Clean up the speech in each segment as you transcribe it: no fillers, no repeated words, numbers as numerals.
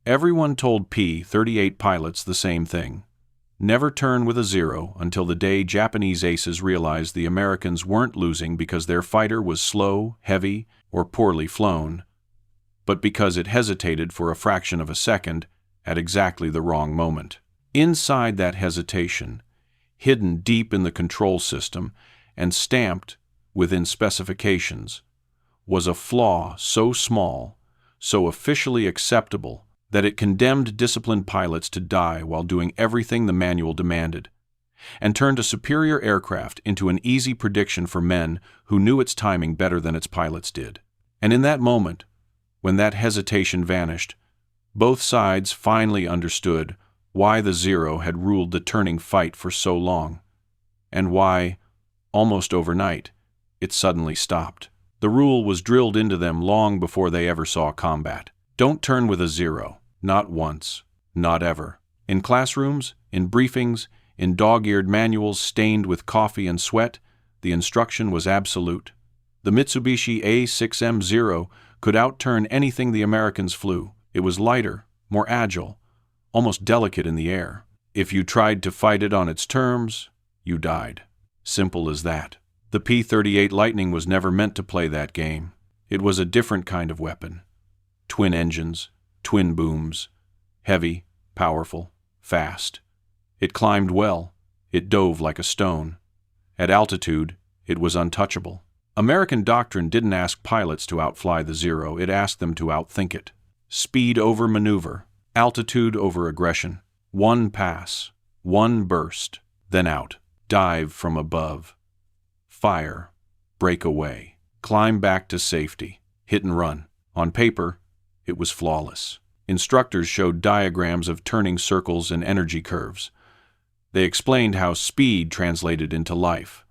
Everyone told P-38 pilots the same thing. Never turn with a zero until the day Japanese aces realized the Americans weren't losing because their fighter was slow, heavy, or poorly flown, but because it hesitated for a fraction of a second at exactly the wrong moment. Inside that hesitation, hidden deep in the control system and stamped within specifications, was a flaw so small, so officially acceptable, that it condemned disciplined pilots to die while doing everything the manual demanded, and turned a superior aircraft into an easy prediction for men who knew its timing better than its pilots did. And in that moment, when that hesitation vanished, both sides finally understood why the zero had ruled the turning fight for so long, and why, almost overnight, it suddenly stopped. The rule was drilled into them long before they ever saw combat. Don't turn with a zero. Not once. Not ever. In classrooms, in briefings, in dog-eared manuals stained with coffee and sweat, the instruction was absolute. The Mitsubishi A6M0 could outturn anything the Americans flew. It was lighter, more agile, almost delicate in the air. If you tried to fight it on its terms, you died. Simple as that. The P-38 Lightning was never meant to play that game. It was a different kind of weapon. Twin engines, twin booms, heavy, powerful, fast. It climbed well. It dove like a stone. At altitude, it was untouchable. American Doctrine didn't ask pilots to outfly the zero, it asked them to outthink it. Speed over maneuver, altitude over aggression. One pass, one burst, then out. Dive from above. Fire, break away, climb back to safety, hit and run. On paper, it was flawless. Instructors showed diagrams of turning circles and energy curves. They explained how speed translated into life,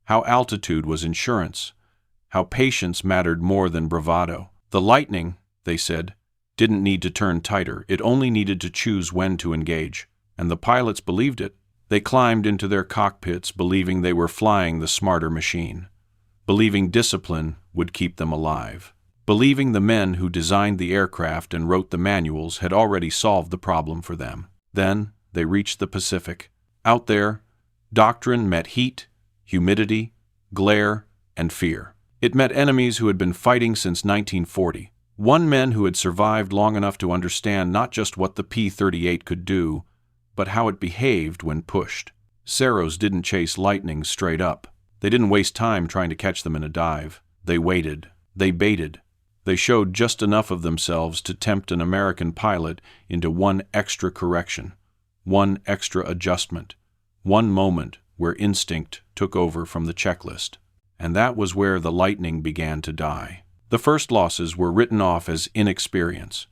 how altitude was insurance, how patience mattered more than bravado. The Lightning, they said, didn't need to turn tighter, it only needed to choose when to engage. And the pilots believed it. They climbed into their cockpits believing they were flying the smarter machine, believing discipline would keep them alive, believing the men who designed the aircraft and wrote the manuals had already solved the problem for them. Then they reached the Pacific. Out there, Doctrine met heat, humidity, glare, and fear. It met enemies who had been fighting since 1940, men who had survived long enough to understand not just what the P-38 could do, but how it behaved when pushed. Ceros didn't chase Lightnings straight up. They didn't waste time trying to catch them in a dive. They waited. They baited. They showed just enough of themselves to tempt an American pilot into one extra correction, one extra adjustment, one moment where instinct took over from the checklist. And that was where the Lightning began to die. The first losses were written off as inexperience,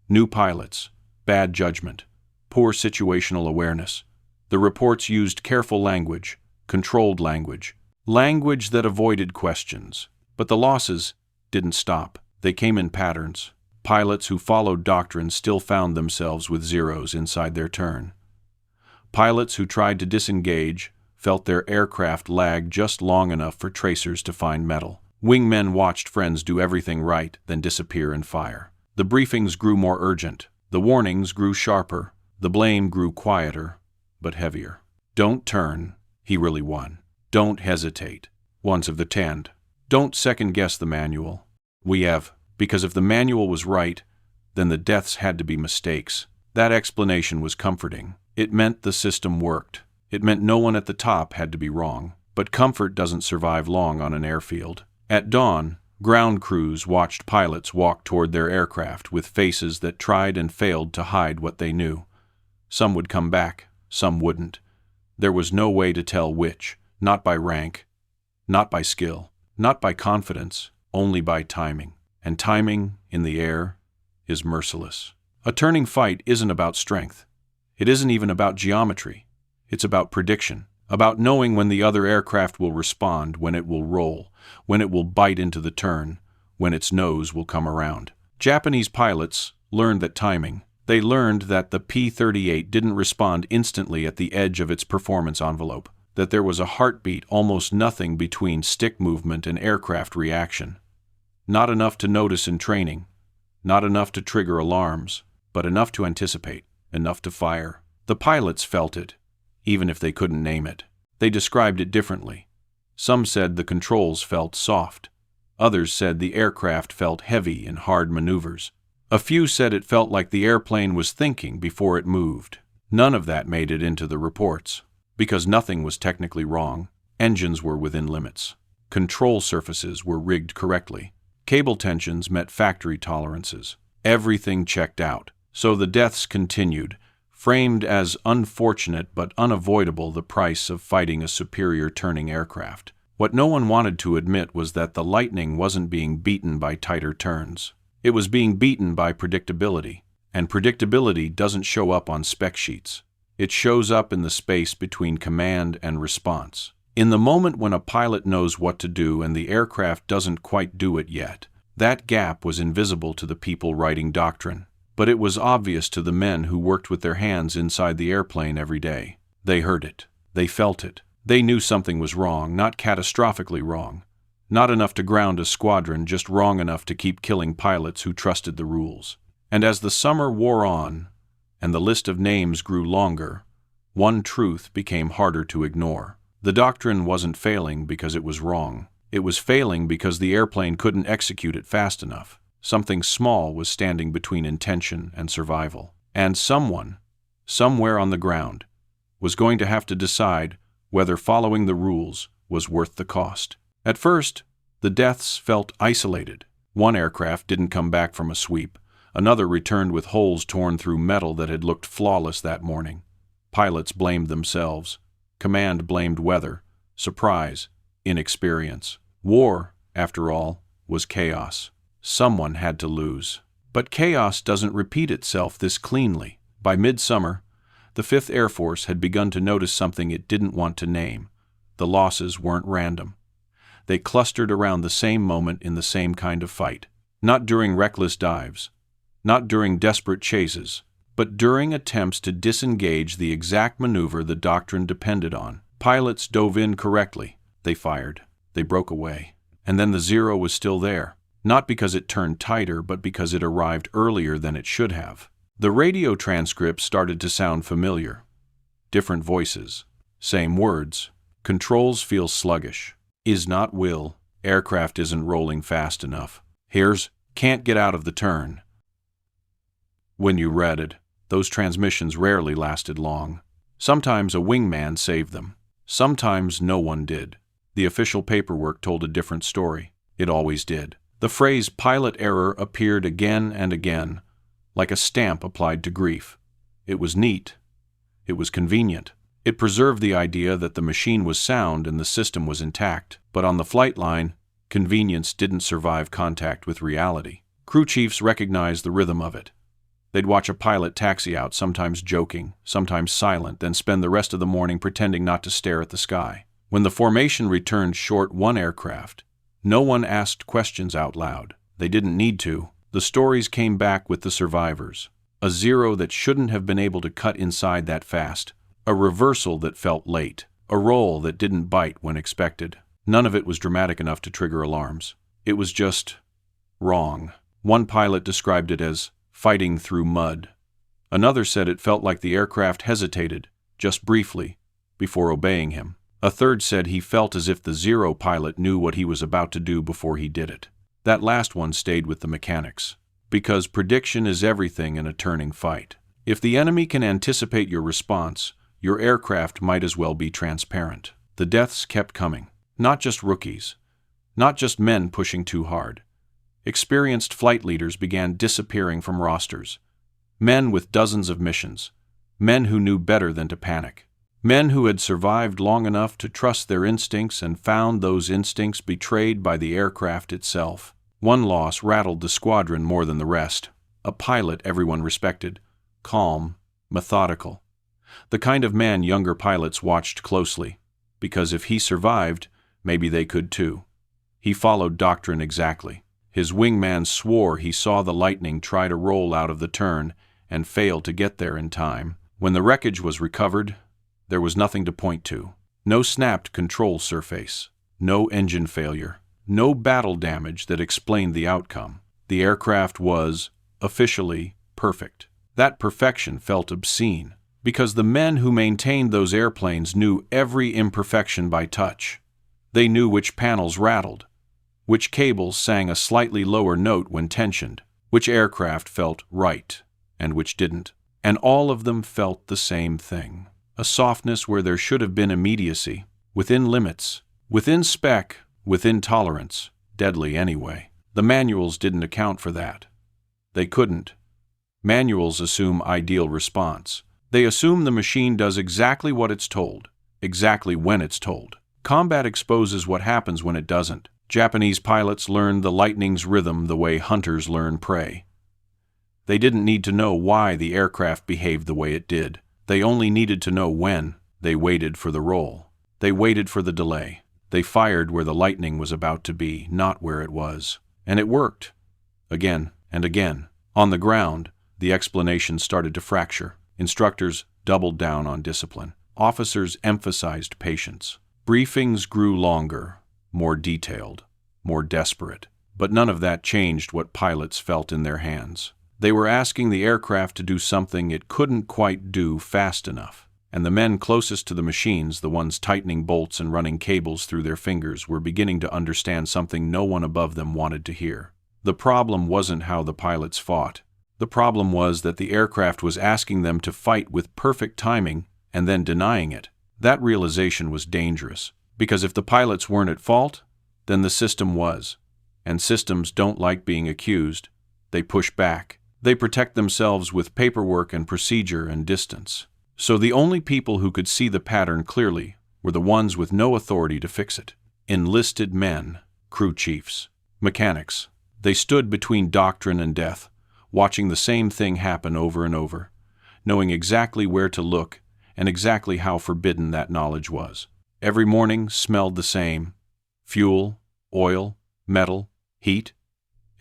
new pilots, bad judgment, poor situational awareness. The reports used careful language, controlled language, language that avoided questions. But the losses didn't stop. They came in patterns. Pilots who followed Doctrine still found themselves with zeros inside their turn. Pilots who tried to disengage felt their aircraft lag just long enough for tracers to find metal. Wingmen watched friends do everything right, then disappear and fire. The briefings grew more urgent. The warnings grew sharper. The blame grew quieter, but heavier. Don't turn, he really won. Don't hesitate. Once of the 10. Don't second-guess the manual. We have, because if the manual was right, then the deaths had to be mistakes. That explanation was comforting. It meant the system worked. It meant no one at the top had to be wrong. But comfort doesn't survive long on an airfield. At dawn, ground crews watched pilots walk toward their aircraft with faces that tried and failed to hide what they knew. Some would come back, some wouldn't. There was no way to tell which, not by rank, not by skill, not by confidence, only by timing. And timing, in the air, is merciless. A turning fight isn't about strength. It isn't even about geometry. It's about prediction, about knowing when the other aircraft will respond, when it will roll, when it will bite into the turn, when its nose will come around. Japanese pilots learned that timing. They learned that the P-38 didn't respond instantly at the edge of its performance envelope, that there was a heartbeat, almost nothing between stick movement and aircraft reaction. Not enough to notice in training, not enough to trigger alarms, but enough to anticipate, enough to fire. The pilots felt it, even if they couldn't name it. They described it differently. Some said the controls felt soft. Others said the aircraft felt heavy in hard maneuvers. A few said it felt like the airplane was thinking before it moved. None of that made it into the reports, because nothing was technically wrong. Engines were within limits. Control surfaces were rigged correctly. Cable tensions met factory tolerances. Everything checked out. So the deaths continued, framed as unfortunate but unavoidable the price of fighting a superior turning aircraft. What no one wanted to admit was that the Lightning wasn't being beaten by tighter turns. It was being beaten by predictability, and predictability doesn't show up on spec sheets. It shows up in the space between command and response. In the moment when a pilot knows what to do and the aircraft doesn't quite do it yet, that gap was invisible to the people writing Doctrine. But it was obvious to the men who worked with their hands inside the airplane every day. They heard it. They felt it. They knew something was wrong, not catastrophically wrong. Not enough to ground a squadron, just wrong enough to keep killing pilots who trusted the rules. And as the summer wore on, and the list of names grew longer, one truth became harder to ignore. The Doctrine wasn't failing because it was wrong. It was failing because the airplane couldn't execute it fast enough. Something small was standing between intention and survival. And someone, somewhere on the ground, was going to have to decide whether following the rules was worth the cost. At first, the deaths felt isolated. One aircraft didn't come back from a sweep. Another returned with holes torn through metal that had looked flawless that morning. Pilots blamed themselves. Command blamed weather, surprise, inexperience. War, after all, was chaos. Someone had to lose. But chaos doesn't repeat itself this cleanly. By midsummer, the 5th Air Force had begun to notice something it didn't want to name. The losses weren't random. They clustered around the same moment in the same kind of fight. Not during reckless dives, not during desperate chases, but during attempts to disengage the exact maneuver the Doctrine depended on. Pilots dove in correctly. They fired. They broke away. And then the zero was still there. Not because it turned tighter, but because it arrived earlier than it should have. The radio transcripts started to sound familiar. Different voices. Same words. Controls feel sluggish. Is not will. Aircraft isn't rolling fast enough. Here's can't get out of the turn. When you read it, those transmissions rarely lasted long. Sometimes a wingman saved them. Sometimes no one did. The official paperwork told a different story. It always did. The phrase pilot error appeared again and again, like a stamp applied to grief. It was neat. It was convenient. It preserved the idea that the machine was sound and the system was intact. But on the flight line, convenience didn't survive contact with reality. Crew chiefs recognized the rhythm of it. They'd watch a pilot taxi out, sometimes joking, sometimes silent, then spend the rest of the morning pretending not to stare at the sky. When the formation returned short one aircraft, no one asked questions out loud. They didn't need to. The stories came back with the survivors. A zero that shouldn't have been able to cut inside that fast. A reversal that felt late. A roll that didn't bite when expected. None of it was dramatic enough to trigger alarms. It was just wrong. One pilot described it as fighting through mud. Another said it felt like the aircraft hesitated, just briefly, before obeying him. A third said he felt as if the zero pilot knew what he was about to do before he did it. That last one stayed with the mechanics. Because prediction is everything in a turning fight. If the enemy can anticipate your response, your aircraft might as well be transparent. The deaths kept coming. Not just rookies. Not just men pushing too hard. Experienced flight leaders began disappearing from rosters. Men with dozens of missions. Men who knew better than to panic. Men who had survived long enough to trust their instincts and found those instincts betrayed by the aircraft itself. One loss rattled the squadron more than the rest. A pilot everyone respected. Calm, methodical. The kind of man younger pilots watched closely, because if he survived, maybe they could too. He followed Doctrine exactly. His wingman swore he saw the Lightning try to roll out of the turn and fail to get there in time. When the wreckage was recovered, there was nothing to point to. No snapped control surface. No engine failure. No battle damage that explained the outcome. The aircraft was, officially, perfect. That perfection felt obscene, because the men who maintained those airplanes knew every imperfection by touch. They knew which panels rattled, which cables sang a slightly lower note when tensioned, which aircraft felt right and which didn't. And all of them felt the same thing. A softness where there should have been immediacy, within limits, within spec, within tolerance, deadly anyway. The manuals didn't account for that. They couldn't. Manuals assume ideal response. They assume the machine does exactly what it's told, exactly when it's told. Combat exposes what happens when it doesn't. Japanese pilots learned the lightning's rhythm the way hunters learn prey. They didn't need to know why the aircraft behaved the way it did. They only needed to know when. They waited for the roll. They waited for the delay. They fired where the lightning was about to be, not where it was. And it worked. Again and again. On the ground, the explanation started to fracture. Instructors doubled down on discipline. Officers emphasized patience. Briefings grew longer, more detailed, more desperate. But none of that changed what pilots felt in their hands. They were asking the aircraft to do something it couldn't quite do fast enough. And the men closest to the machines, the ones tightening bolts and running cables through their fingers, were beginning to understand something no one above them wanted to hear. The problem wasn't how the pilots fought. The problem was that the aircraft was asking them to fight with perfect timing and then denying it. That realization was dangerous, because if the pilots weren't at fault, then the system was. And systems don't like being accused. They push back. They protect themselves with paperwork and procedure and distance. So the only people who could see the pattern clearly were the ones with no authority to fix it. Enlisted men, crew chiefs, mechanics. They stood between doctrine and death, watching the same thing happen over and over, knowing exactly where to look and exactly how forbidden that knowledge was. Every morning smelled the same: fuel, oil, metal, heat.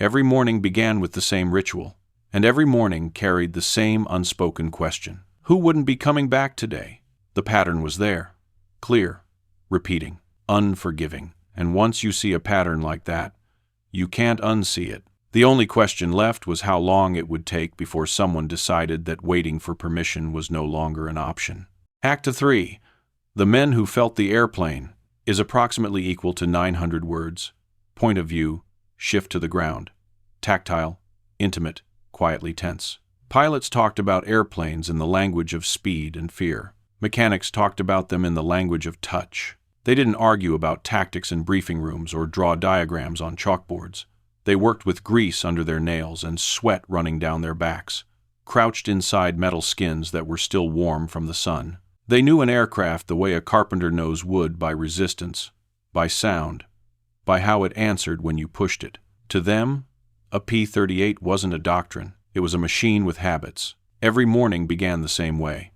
Every morning began with the same ritual, and every morning carried the same unspoken question. Who wouldn't be coming back today? The pattern was there, clear, repeating, unforgiving. And once you see a pattern like that, you can't unsee it. The only question left was how long it would take before someone decided that waiting for permission was no longer an option. Act 3. The Men Who Felt the Airplane is approximately equal to 900 words. Point of view, shift to the ground. Tactile, intimate, quietly tense. Pilots talked about airplanes in the language of speed and fear. Mechanics talked about them in the language of touch. They didn't argue about tactics in briefing rooms or draw diagrams on chalkboards. They worked with grease under their nails and sweat running down their backs, crouched inside metal skins that were still warm from the sun. They knew an aircraft the way a carpenter knows wood, by resistance, by sound, by how it answered when you pushed it. To them, a P-38 wasn't a doctrine. It was a machine with habits. Every morning began the same way.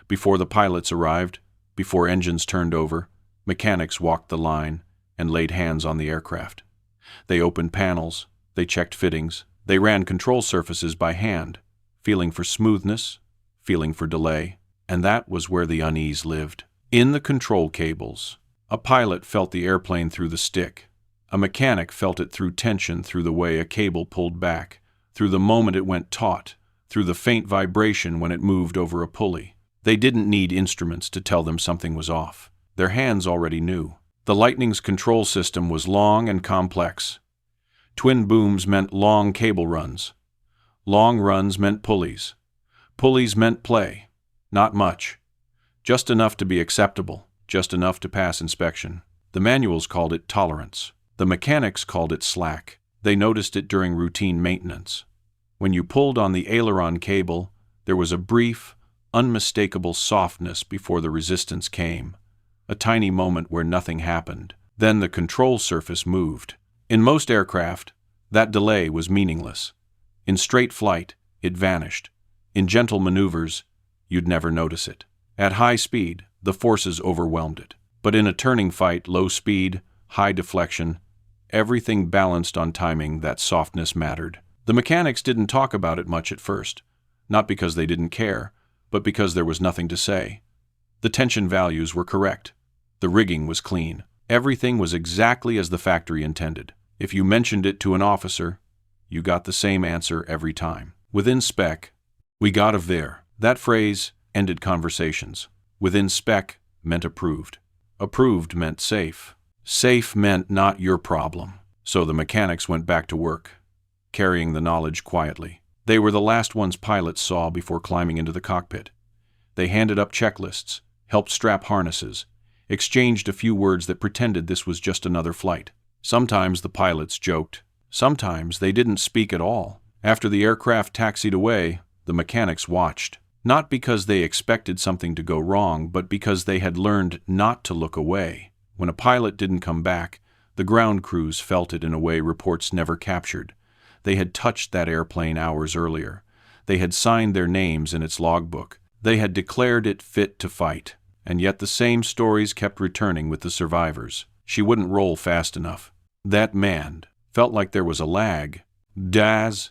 Before the pilots arrived, before engines turned over, mechanics walked the line and laid hands on the aircraft. They opened panels, they checked fittings, they ran control surfaces by hand, feeling for smoothness, feeling for delay, and that was where the unease lived. In the control cables, a pilot felt the airplane through the stick. A mechanic felt it through tension, through the way a cable pulled back, through the moment it went taut, through the faint vibration when it moved over a pulley. They didn't need instruments to tell them something was off. Their hands already knew. The Lightning's control system was long and complex. Twin booms meant long cable runs. Long runs meant pulleys. Pulleys meant play. Not much. Just enough to be acceptable, just enough to pass inspection. The manuals called it tolerance. The mechanics called it slack. They noticed it during routine maintenance. When you pulled on the aileron cable, there was a brief, unmistakable softness before the resistance came. A tiny moment where nothing happened. Then the control surface moved. In most aircraft, that delay was meaningless. In straight flight, it vanished. In gentle maneuvers, you'd never notice it. At high speed, the forces overwhelmed it. But in a turning fight, low speed, high deflection, everything balanced on timing, that softness mattered. The mechanics didn't talk about it much at first, not because they didn't care, but because there was nothing to say. The tension values were correct. The rigging was clean. Everything was exactly as the factory intended. If you mentioned it to an officer, you got the same answer every time. Within spec, "We got of there." That phrase ended conversations. Within spec meant approved. Approved meant safe. Safe meant not your problem. So the mechanics went back to work, carrying the knowledge quietly. They were the last ones pilots saw before climbing into the cockpit. They handed up checklists, helped strap harnesses, exchanged a few words that pretended this was just another flight. Sometimes the pilots joked. Sometimes they didn't speak at all. After the aircraft taxied away, the mechanics watched. Not because they expected something to go wrong, but because they had learned not to look away. When a pilot didn't come back, the ground crews felt it in a way reports never captured. They had touched that airplane hours earlier. They had signed their names in its logbook. They had declared it fit to fight. And yet the same stories kept returning with the survivors. She wouldn't roll fast enough. That manned. Felt like there was a lag. "Das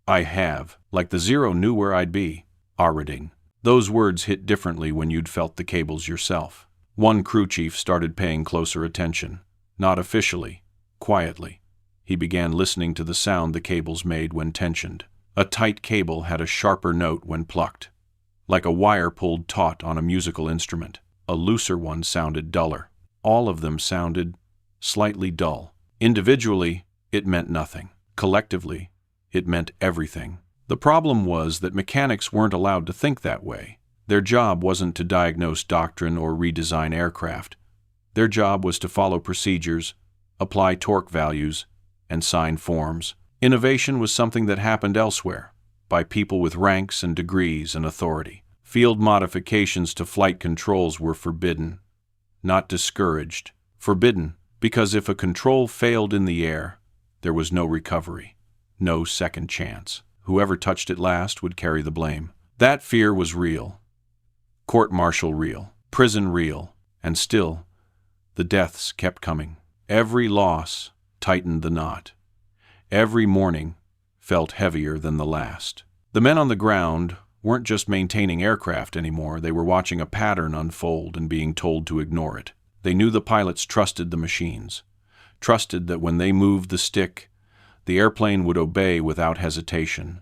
I have." Like the Zero knew where I'd be. Arreding. Those words hit differently when you'd felt the cables yourself. One crew chief started paying closer attention. Not officially. Quietly. He began listening to the sound the cables made when tensioned. A tight cable had a sharper note when plucked, like a wire pulled taut on a musical instrument. A looser one sounded duller. All of them sounded slightly dull. Individually, it meant nothing. Collectively, it meant everything. The problem was that mechanics weren't allowed to think that way. Their job wasn't to diagnose doctrine or redesign aircraft. Their job was to follow procedures, apply torque values, and sign forms. Innovation was something that happened elsewhere, by people with ranks and degrees and authority. Field modifications to flight controls were forbidden, not discouraged. Forbidden, because if a control failed in the air, there was no recovery, no second chance. Whoever touched it last would carry the blame. That fear was real. Court-martial real. Prison real. And still, the deaths kept coming. Every loss tightened the knot. Every morning felt heavier than the last. The men on the ground weren't just maintaining aircraft anymore. They were watching a pattern unfold and being told to ignore it. They knew the pilots trusted the machines, trusted that when they moved the stick, the airplane would obey without hesitation.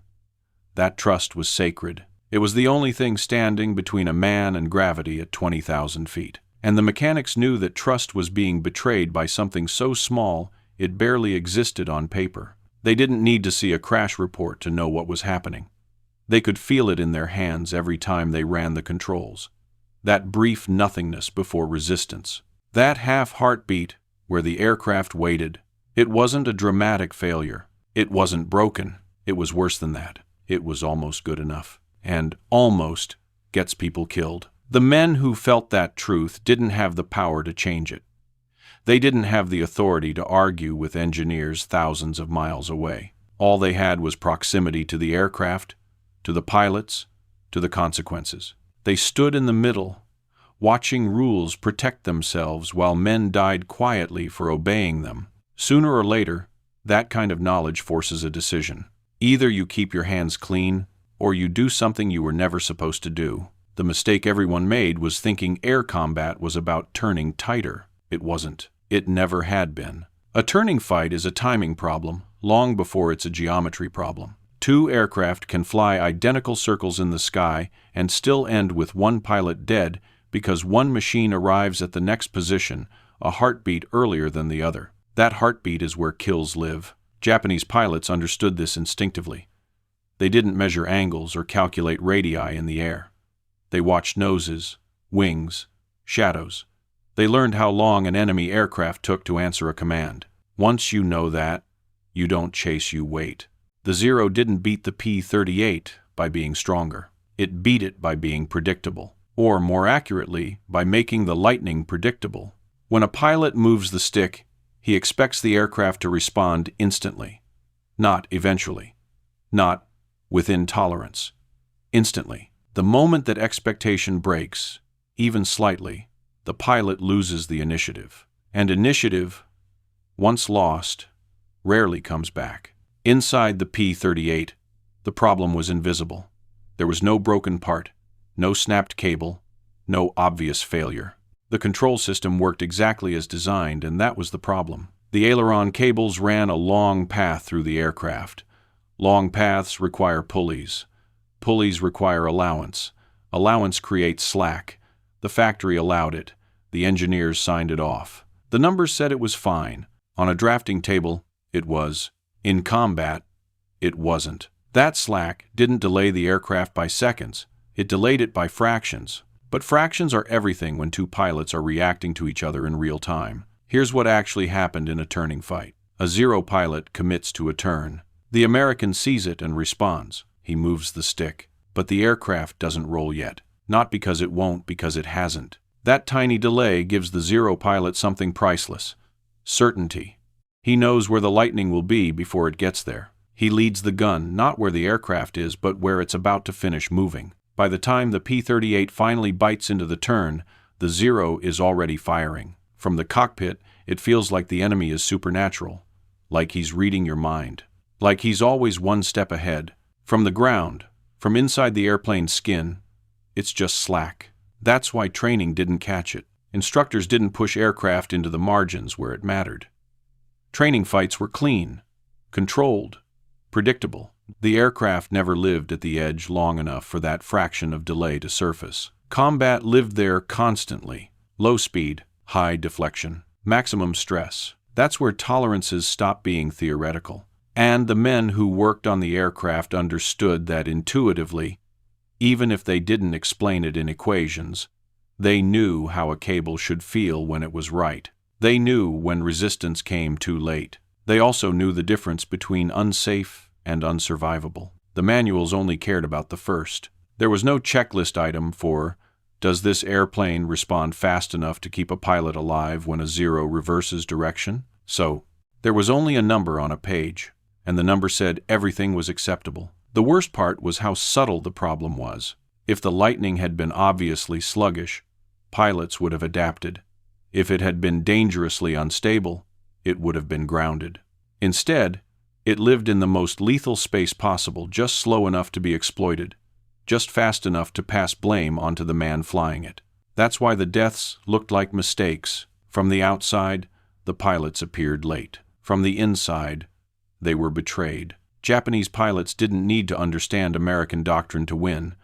That trust was sacred. It was the only thing standing between a man and gravity at 20,000 feet. And the mechanics knew that trust was being betrayed by something so small it barely existed on paper. They didn't need to see a crash report to know what was happening. They could feel it in their hands every time they ran the controls. That brief nothingness before resistance. That half heartbeat where the aircraft waited. It wasn't a dramatic failure. It wasn't broken. It was worse than that. It was almost good enough. And almost gets people killed. The men who felt that truth didn't have the power to change it. They didn't have the authority to argue with engineers thousands of miles away. All they had was proximity to the aircraft, to the pilots, to the consequences. They stood in the middle, watching rules protect themselves while men died quietly for obeying them. Sooner or later, that kind of knowledge forces a decision. Either you keep your hands clean, or you do something you were never supposed to do. The mistake everyone made was thinking air combat was about turning tighter. It wasn't. It never had been. A turning fight is a timing problem, long before it's a geometry problem. Two aircraft can fly identical circles in the sky and still end with one pilot dead because one machine arrives at the next position a heartbeat earlier than the other. That heartbeat is where kills live. Japanese pilots understood this instinctively. They didn't measure angles or calculate radii in the air. They watched noses, wings, shadows. They learned how long an enemy aircraft took to answer a command. Once you know that, you don't chase, you wait. The Zero didn't beat the P-38 by being stronger. It beat it by being predictable. Or, more accurately, by making the lightning predictable. When a pilot moves the stick, he expects the aircraft to respond instantly. Not eventually. Not within tolerance. Instantly. The moment that expectation breaks, even slightly, the pilot loses the initiative. And initiative, once lost, rarely comes back. Inside the P-38, the problem was invisible. There was no broken part, no snapped cable, no obvious failure. The control system worked exactly as designed, and that was the problem. The aileron cables ran a long path through the aircraft. Long paths require pulleys. Pulleys require allowance. Allowance creates slack. The factory allowed it. The engineers signed it off. The numbers said it was fine. On a drafting table, it was. In combat, it wasn't. That slack didn't delay the aircraft by seconds. It delayed it by fractions. But fractions are everything when two pilots are reacting to each other in real time. Here's what actually happened in a turning fight. A Zero pilot commits to a turn. The American sees it and responds. He moves the stick. But the aircraft doesn't roll yet. Not because it won't, because it hasn't. That tiny delay gives the Zero pilot something priceless. Certainty. He knows where the lightning will be before it gets there. He leads the gun, not where the aircraft is, but where it's about to finish moving. By the time the P-38 finally bites into the turn, the Zero is already firing. From the cockpit, it feels like the enemy is supernatural. Like he's reading your mind. Like he's always one step ahead. From the ground, from inside the airplane's skin, it's just slack. That's why training didn't catch it. Instructors didn't push aircraft into the margins where it mattered. Training fights were clean, controlled, predictable. The aircraft never lived at the edge long enough for that fraction of delay to surface. Combat lived there constantly. Low speed, high deflection, maximum stress. That's where tolerances stop being theoretical. And the men who worked on the aircraft understood that intuitively, even if they didn't explain it in equations. They knew how a cable should feel when it was right. They knew when resistance came too late. They also knew the difference between unsafe and unsurvivable. The manuals only cared about the first. There was no checklist item for, does this airplane respond fast enough to keep a pilot alive when a Zero reverses direction? So, there was only a number on a page, and the number said everything was acceptable. The worst part was how subtle the problem was. If the lightning had been obviously sluggish, pilots would have adapted. If it had been dangerously unstable, it would have been grounded. Instead, it lived in the most lethal space possible, just slow enough to be exploited, just fast enough to pass blame onto the man flying it. That's why the deaths looked like mistakes. From the outside, the pilots appeared late. From the inside, they were betrayed. Japanese pilots didn't need to understand American doctrine to win.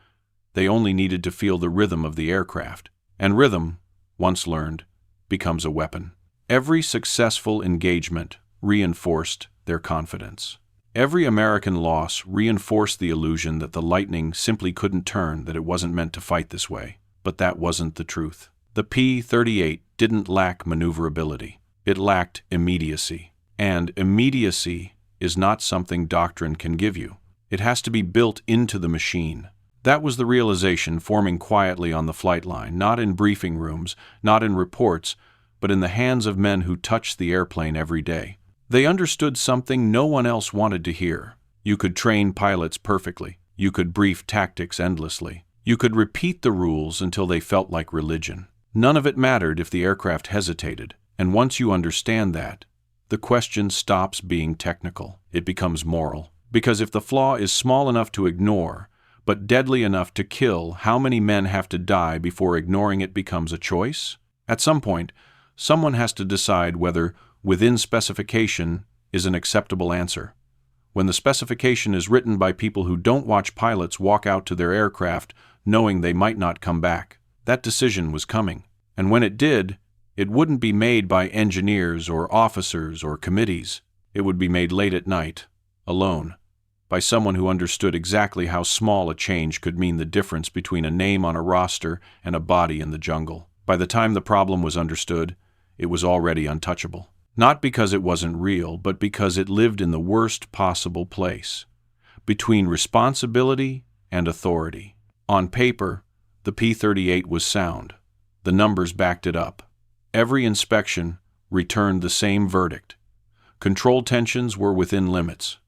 They only needed to feel the rhythm of the aircraft. And rhythm, once learned, becomes a weapon. Every successful engagement reinforced their confidence. Every American loss reinforced the illusion that the lightning simply couldn't turn, that it wasn't meant to fight this way. But that wasn't the truth. The P-38 didn't lack maneuverability. It lacked immediacy. And immediacy is not something doctrine can give you. It has to be built into the machine. That was the realization forming quietly on the flight line, not in briefing rooms, not in reports, but in the hands of men who touched the airplane every day. They understood something no one else wanted to hear. You could train pilots perfectly. You could brief tactics endlessly. You could repeat the rules until they felt like religion. None of it mattered if the aircraft hesitated. And once you understand that, the question stops being technical. It becomes moral. Because if the flaw is small enough to ignore, but deadly enough to kill, how many men have to die before ignoring it becomes a choice? At some point, someone has to decide whether within specification is an acceptable answer. When the specification is written by people who don't watch pilots walk out to their aircraft knowing they might not come back, that decision was coming. And when it did, it wouldn't be made by engineers or officers or committees. It would be made late at night, alone, by someone who understood exactly how small a change could mean the difference between a name on a roster and a body in the jungle. By the time the problem was understood, it was already untouchable. Not because it wasn't real, but because it lived in the worst possible place, between responsibility and authority. On paper, the P-38 was sound. The numbers backed it up. Every inspection returned the same verdict. Control tensions were within limits.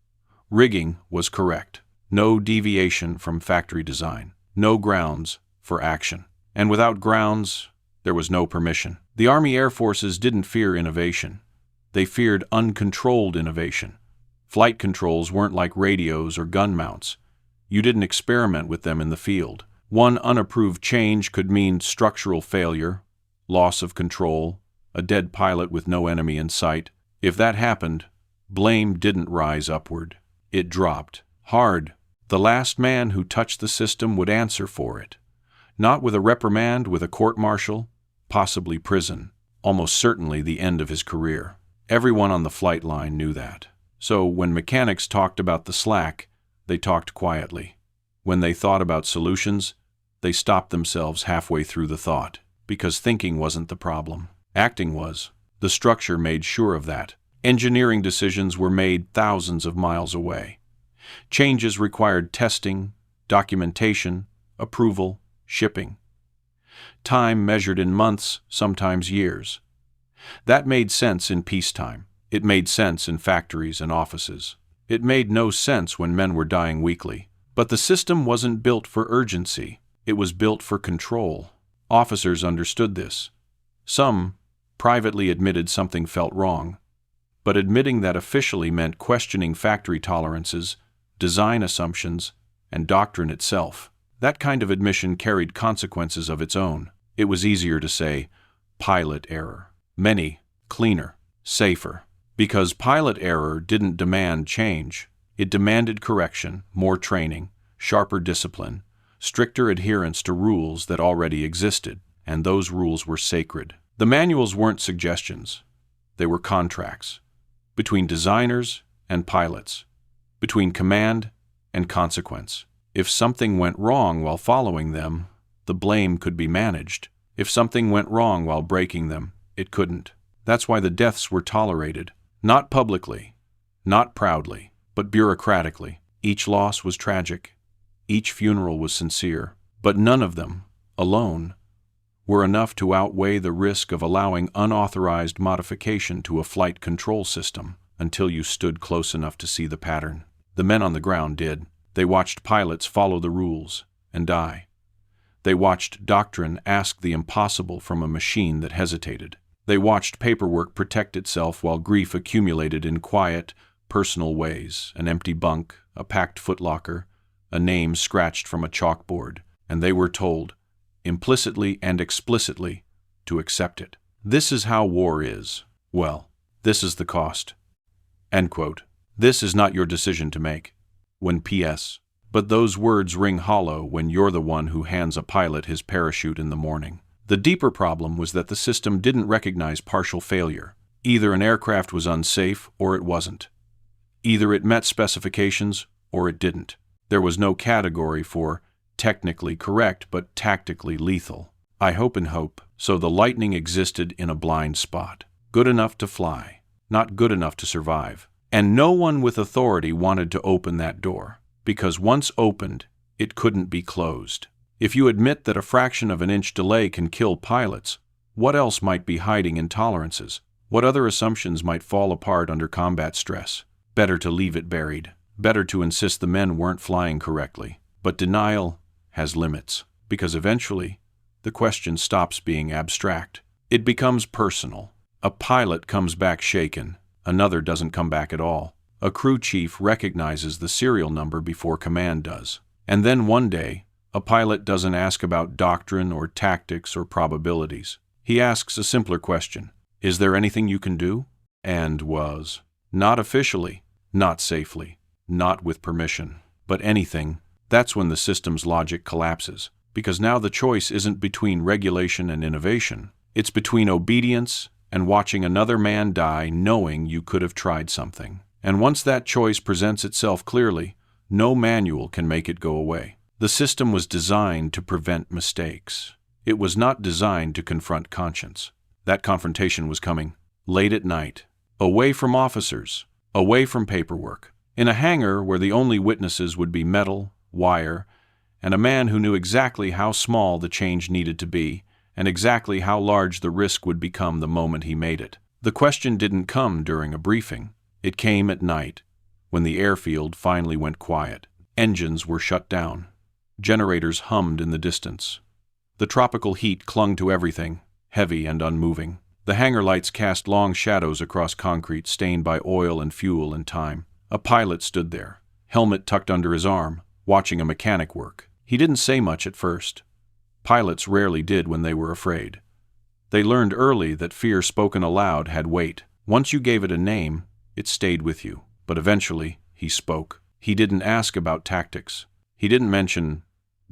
Rigging was correct. No deviation from factory design. No grounds for action. And without grounds, there was no permission. The Army Air Forces didn't fear innovation. They feared uncontrolled innovation. Flight controls weren't like radios or gun mounts. You didn't experiment with them in the field. One unapproved change could mean structural failure, loss of control, a dead pilot with no enemy in sight. If that happened, blame didn't rise upward. It dropped. Hard, The last man who touched the system would answer for it. Not with a reprimand, with a court-martial, possibly prison, almost certainly the end of his career. Everyone on the flight line knew that. So when mechanics talked about the slack, they talked quietly. When they thought about solutions, they stopped themselves halfway through the thought, because thinking wasn't the problem. Acting was. The structure made sure of that. Engineering decisions were made thousands of miles away. Changes required testing, documentation, approval, shipping. Time measured in months, sometimes years. That made sense in peacetime. It made sense in factories and offices. It made no sense when men were dying weekly. But the system wasn't built for urgency. It was built for control. Officers understood this. Some privately admitted something felt wrong. But admitting that officially meant questioning factory tolerances, design assumptions, and doctrine itself. That kind of admission carried consequences of its own. It was easier to say, pilot error. Many, cleaner, safer. Because pilot error didn't demand change. It demanded correction, more training, sharper discipline, stricter adherence to rules that already existed, and those rules were sacred. The manuals weren't suggestions. They were contracts. Between designers and pilots. Between command and consequence. If something went wrong while following them, the blame could be managed. If something went wrong while breaking them, it couldn't. That's why the deaths were tolerated. Not publicly, not proudly, but bureaucratically. Each loss was tragic. Each funeral was sincere. But none of them, alone, were enough to outweigh the risk of allowing unauthorized modification to a flight control system until you stood close enough to see the pattern. The men on the ground did. They watched pilots follow the rules and die. They watched doctrine ask the impossible from a machine that hesitated. They watched paperwork protect itself while grief accumulated in quiet, personal ways, an empty bunk, a packed footlocker, a name scratched from a chalkboard, and they were told, implicitly and explicitly, to accept it. This is how war is. Well, this is the cost. End quote. This is not your decision to make. When P.S. But those words ring hollow when you're the one who hands a pilot his parachute in the morning. The deeper problem was that the system didn't recognize partial failure. Either an aircraft was unsafe or it wasn't. Either it met specifications or it didn't. There was no category for technically correct but tactically lethal. I hope and hope. So the lightning existed in a blind spot. Good enough to fly, not good enough to survive. And no one with authority wanted to open that door, because once opened, it couldn't be closed. If you admit that a fraction of an inch delay can kill pilots, what else might be hiding in tolerances? What other assumptions might fall apart under combat stress? Better to leave it buried. Better to insist the men weren't flying correctly. But denial has limits, because eventually, the question stops being abstract. It becomes personal. A pilot comes back shaken. Another doesn't come back at all. A crew chief recognizes the serial number before command does. And then one day, a pilot doesn't ask about doctrine or tactics or probabilities. He asks a simpler question. Is there anything you can do? And was. Not officially, not safely, not with permission, but anything. That's when the system's logic collapses. Because now the choice isn't between regulation and innovation. It's between obedience and watching another man die knowing you could have tried something. And once that choice presents itself clearly, no manual can make it go away. The system was designed to prevent mistakes. It was not designed to confront conscience. That confrontation was coming, late at night, away from officers, away from paperwork, in a hangar where the only witnesses would be metal, wire, and a man who knew exactly how small the change needed to be, and exactly how large the risk would become the moment he made it. The question didn't come during a briefing. It came at night, when the airfield finally went quiet. Engines were shut down. Generators hummed in the distance. The tropical heat clung to everything, heavy and unmoving. The hangar lights cast long shadows across concrete stained by oil and fuel and time. A pilot stood there, helmet tucked under his arm, watching a mechanic work. He didn't say much at first. Pilots rarely did when they were afraid. They learned early that fear spoken aloud had weight. Once you gave it a name, it stayed with you. But eventually, he spoke. He didn't ask about tactics. He didn't mention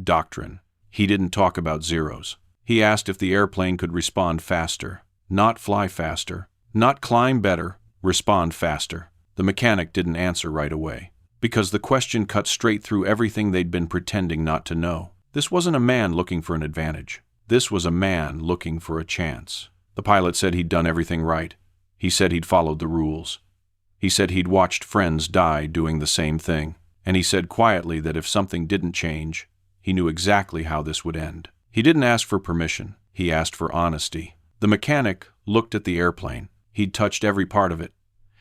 doctrine. He didn't talk about zeros. He asked if the airplane could respond faster. Not fly faster. Not climb better. Respond faster. The mechanic didn't answer right away, because the question cut straight through everything they'd been pretending not to know. This wasn't a man looking for an advantage. This was a man looking for a chance. The pilot said he'd done everything right. He said he'd followed the rules. He said he'd watched friends die doing the same thing. And he said quietly that if something didn't change, he knew exactly how this would end. He didn't ask for permission. He asked for honesty. The mechanic looked at the airplane. He'd touched every part of it.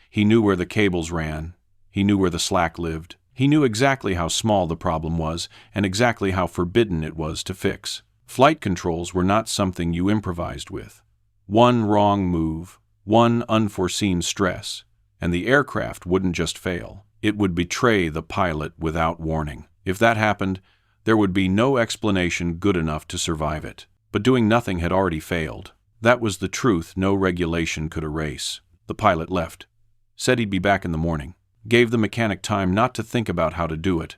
He knew where the cables ran. He knew where the slack lived. He knew exactly how small the problem was and exactly how forbidden it was to fix. Flight controls were not something you improvised with. One wrong move, one unforeseen stress, and the aircraft wouldn't just fail. It would betray the pilot without warning. If that happened, there would be no explanation good enough to survive it. But doing nothing had already failed. That was the truth no regulation could erase. The pilot left. Said he'd be back in the morning. Gave the mechanic time not to think about how to do it,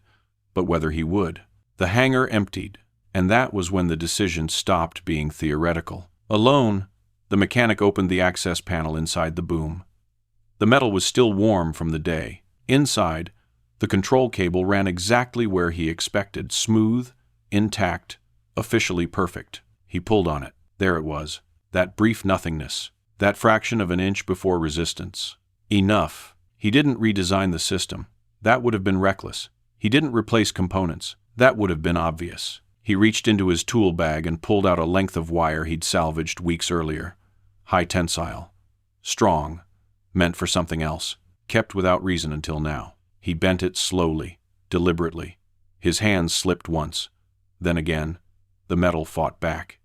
but whether he would. The hangar emptied, and that was when the decision stopped being theoretical. Alone, the mechanic opened the access panel inside the boom. The metal was still warm from the day. Inside, the control cable ran exactly where he expected, smooth, intact, officially perfect. He pulled on it. There it was, that brief nothingness, that fraction of an inch before resistance. Enough. He didn't redesign the system. That would have been reckless. He didn't replace components. That would have been obvious. He reached into his tool bag and pulled out a length of wire he'd salvaged weeks earlier. High tensile. Strong. Meant for something else. Kept without reason until now. He bent it slowly, deliberately. His hands slipped once. Then again, the metal fought back.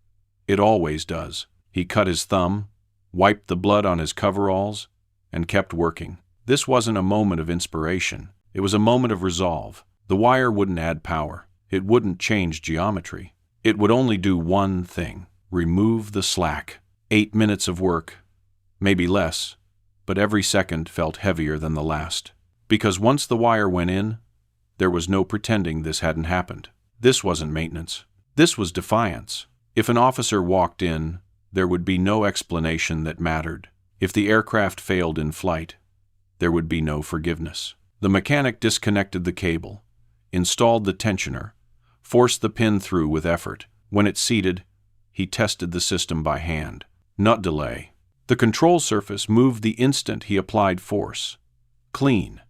It always does. He cut his thumb, wiped the blood on his coveralls, and kept working. This wasn't a moment of inspiration. It was a moment of resolve. The wire wouldn't add power. It wouldn't change geometry. It would only do one thing: remove the slack. 8 minutes of work, maybe less, but every second felt heavier than the last. Because once the wire went in, there was no pretending this hadn't happened. This wasn't maintenance. This was defiance. If an officer walked in, there would be no explanation that mattered. If the aircraft failed in flight, there would be no forgiveness. The mechanic disconnected the cable, installed the tensioner, forced the pin through with effort. When it seated, he tested the system by hand. Not delay. The control surface moved the instant he applied force. Clean.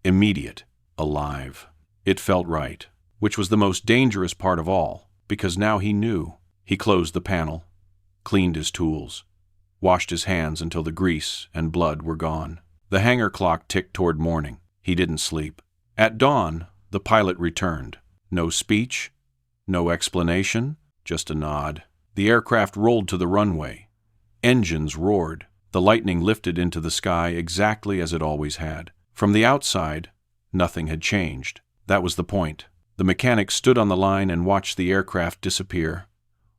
Immediate. Alive. It felt right, which was the most dangerous part of all, because now he knew. He closed the panel, cleaned his tools, washed his hands until the grease and blood were gone. The hangar clock ticked toward morning. He didn't sleep. At dawn, the pilot returned. No speech, no explanation, just a nod. The aircraft rolled to the runway. Engines roared. The lightning lifted into the sky exactly as it always had. From the outside, nothing had changed. That was the point. The mechanic stood on the line and watched the aircraft disappear.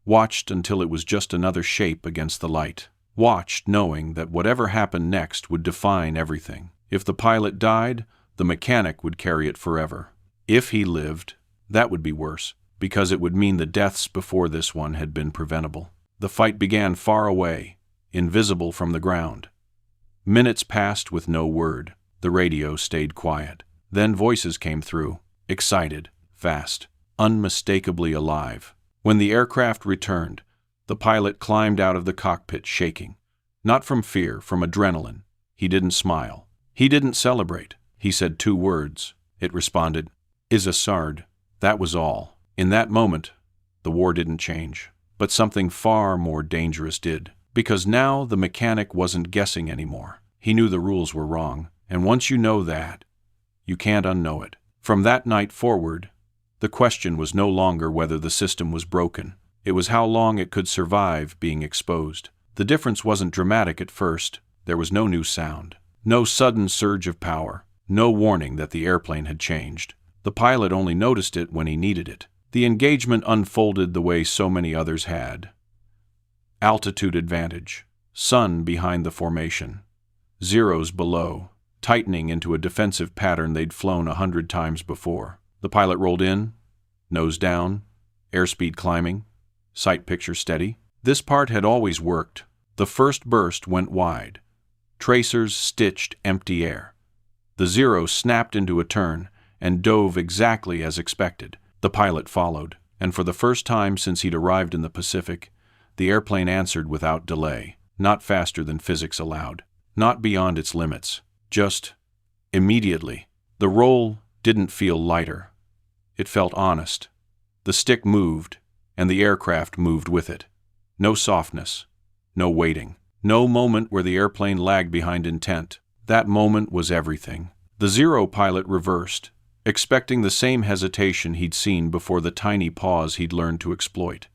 Watched until it was just another shape against the light. Watched knowing that whatever happened next would define everything. If the pilot died, the mechanic would carry it forever. If he lived, that would be worse, because it would mean the deaths before this one had been preventable. The fight began far away, invisible from the ground. Minutes passed with no word. The radio stayed quiet. Then voices came through, excited, fast, unmistakably alive. When the aircraft returned, the pilot climbed out of the cockpit shaking. Not from fear, from adrenaline. He didn't smile. He didn't celebrate. He said 2 words. It responded, "Isasard." That was all. In that moment, the war didn't change. But something far more dangerous did. Because now the mechanic wasn't guessing anymore. He knew the rules were wrong. And once you know that, you can't unknow it. From that night forward, the question was no longer whether the system was broken. It was how long it could survive being exposed. The difference wasn't dramatic at first. There was no new sound. No sudden surge of power. No warning that the airplane had changed. The pilot only noticed it when he needed it. The engagement unfolded the way so many others had. Altitude advantage. Sun behind the formation. Zeros below. tightening into a defensive pattern they'd flown 100 times before. The pilot rolled in, nose down, airspeed climbing, sight picture steady. This part had always worked. The first burst went wide. Tracers stitched empty air. The Zero snapped into a turn and dove exactly as expected. The pilot followed, and for the first time since he'd arrived in the Pacific, the airplane answered without delay, not faster than physics allowed, not beyond its limits, just immediately. The roll didn't feel lighter. It felt honest. The stick moved, and the aircraft moved with it. No softness, no waiting, no moment where the airplane lagged behind intent. That moment was everything. The Zero pilot reversed, expecting the same hesitation he'd seen before the tiny pause he'd learned to exploit.